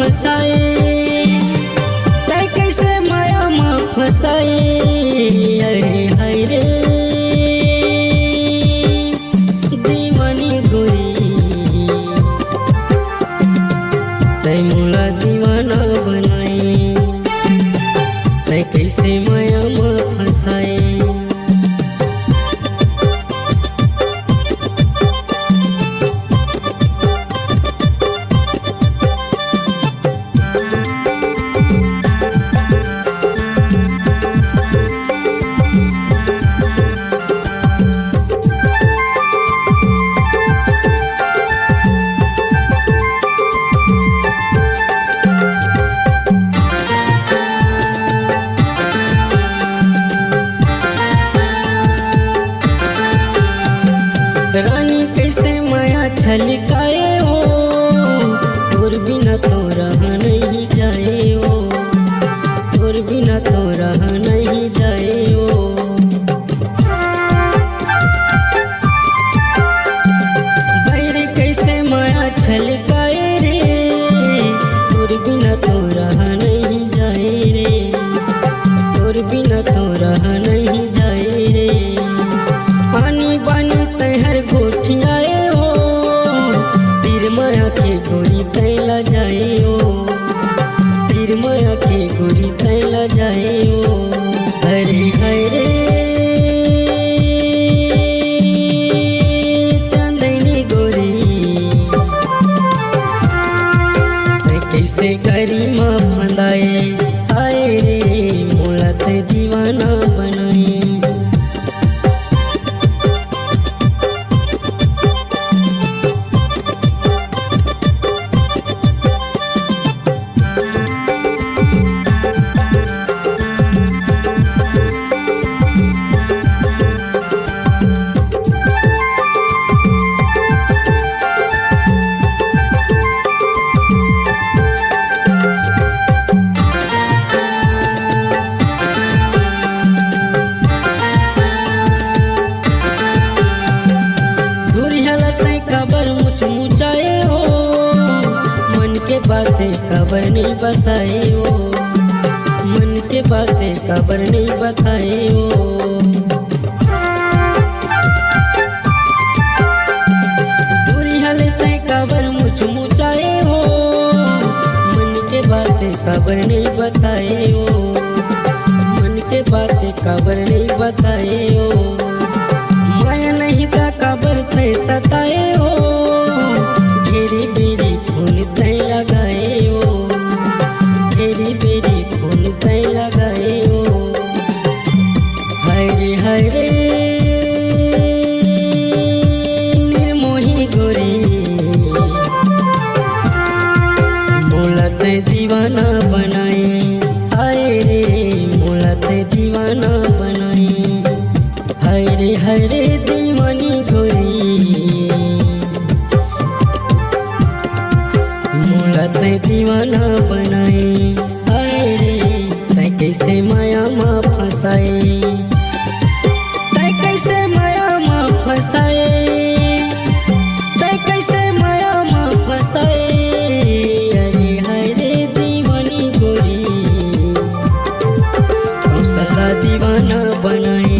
फसाए, तै कैसे माया में फसाए। अरे हाय रे दीवानी गोरी, तै मोला दीवाना बनाए, तै कैसे माया में फसाए। रानी कैसे माया छलकाए हो, तोर बिना तो रहा नहीं जाए हो, तोर बिना तो रहा नहीं जाए हो। बैर कैसे माया छलकाए रे, तोर बिना तो रहा नहीं जाए रे, तोर बिना तो रहा नहीं जाए रे। पानी बानी तैहर गोठियाए हो, तीर माया के गोरी तैला जाए हो, तीर माया के गोरी तैला जाए हो। हरे हरे चांदनी गोरी, तै कैसे गरी माँ फंदाए। आए रे मोला तै दीवाना बनाए। बातें खबर नहीं बताए हो, मन के बातें खबर नहीं बताए हो। दूरी हालत खबर मुचमुचाए हो, मन के बातें खबर नहीं बताए हो, मन के बातें खबर नहीं बताए हो। माया नहीं था खबर तय सताए हो, घेरी बेरी फूल तय लगाए हो, घेरी बेरी फूल तय लगाए हो। हाय रे निर्मोही गोरी, मोला तय दीवाना बनाए। हाय रे मोला तय दीवाना बनाए। हाय रे दीवानी गोरी, मोला तै दीवाना बनाए। हाय रे तै कैसे माया में फसाए, तै कैसे माया में फसाए, तै कैसे माया में फसाए। अरे हाय रे दीवानी गोरी, तू सदा दीवाना बनाए।